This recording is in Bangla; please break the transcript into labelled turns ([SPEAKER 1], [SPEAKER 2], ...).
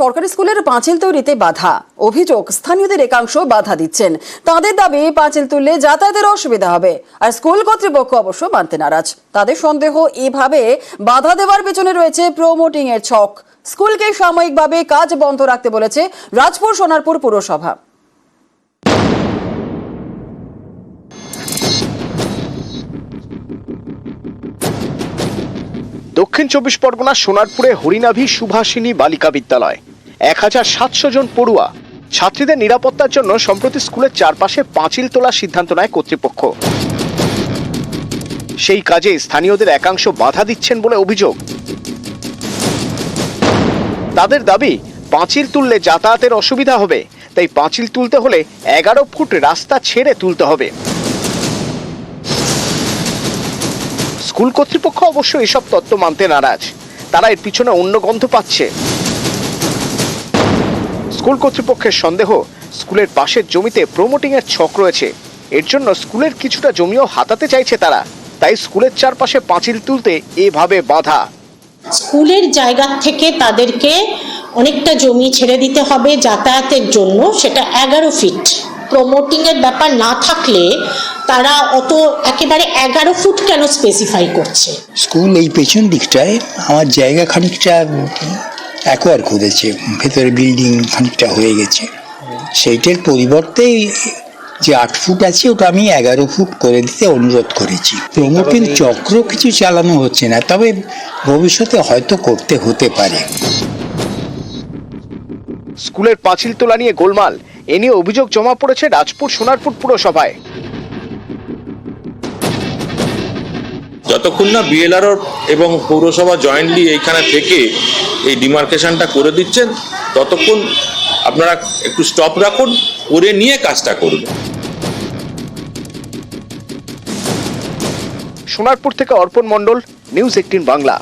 [SPEAKER 1] সরকারি স্কুলের পাঁচিল তৈরিতে বাধা। অভিযোগ, স্থানীয়দের একাংশ বাধা দিচ্ছেন। তাদের দাবি, পাঁচিল তুললে যাতায়াতের অসুবিধা হবে। আর স্কুল কর্তৃপক্ষ অবশ্য মানতে নারাজ। তাদের সন্দেহ, এভাবে বাধা দেওয়ার পেছনে রয়েছে প্রমোটিং এর ছক। স্কুলকে সাময়িকভাবে কাজ বন্ধ রাখতে বলেছে রাজপুর সোনারপুর পুরসভা।
[SPEAKER 2] দক্ষিণ 24 পরগনা সোনারপুরে হরিনাভি সুভাষিনী বালিকা বিদ্যালয় 1700 জন পড়ুয়া। ছাত্রীদের নিরাপত্তার জন্য সম্প্রতি স্কুলের চারপাশে পাঁচিল তোলার সিদ্ধান্ত নেয় কর্তৃপক্ষ। সেই কাজে স্থানীয়দের একাংশ বাধা দিচ্ছেন বলে অভিযোগ। তাদের দাবি, পাঁচিল তুললে যাতায়াতের অসুবিধা হবে, তাই পাঁচিল তুলতে হলে 11 ফুট রাস্তা ছেড়ে তুলতে হবে। স্কুল কর্তৃপক্ষ অবশ্য এসব তত্ত্ব মানতে নারাজ। তারা এর পিছনে অন্য গন্ধ পাচ্ছে। স্কুল কর্তৃপক্ষের সন্দেহ, স্কুলের পাশের জমিতে প্রমোটিং এর ছক রয়েছে। এর জন্য স্কুলের কিছুটা জমিও হাতাতে চাইছে তারা। তাই স্কুলের চারপাশে পাঁচিল তুলতে এভাবে বাধা।
[SPEAKER 3] স্কুলের জায়গা থেকে তাদেরকে অনেকটা জমি ছেড়ে দিতে হবে যাতায়াতের জন্য, সেটা 11 ফিট। প্রমোটিং এর ব্যাপার না থাকলে তারা অত একেবারে 11 ফুট কেন স্পেসিফাই করছে?
[SPEAKER 4] স্কুল এই পেছন দিকটায় আমার জায়গা খানিকটা অ্যাকোয়ার করেছে, ভেতরে বিল্ডিং খানিকটা হয়ে গেছে। সেইটার পরিবর্তে যে 8 ফুট আছে ওটা আমি 11 ফুট করে দিতে অনুরোধ করেছি। প্রমোটিং চক্র কিছু চালানো হচ্ছে না, তবে ভবিষ্যতে হয়তো করতে হতে পারে।
[SPEAKER 2] স্কুলের পাঁচিল তোলা নিয়ে গোলমাল, এ নিয়ে অভিযোগ জমা পড়েছে রাজপুর সোনারপুর পুরসভায়।
[SPEAKER 5] যতক্ষণ না বিএলআরও এবং পৌরসভা জয়েন্টলি এইখানে থেকে এই ডিমার্কেশনটা করে দিচ্ছেন, ততক্ষণ আপনারা একটু স্টপ রাখুন, করে নিয়ে কাজটা করুন।
[SPEAKER 2] সোনারপুর থেকে অর্পণ মণ্ডল, নিউজ 18 বাংলা।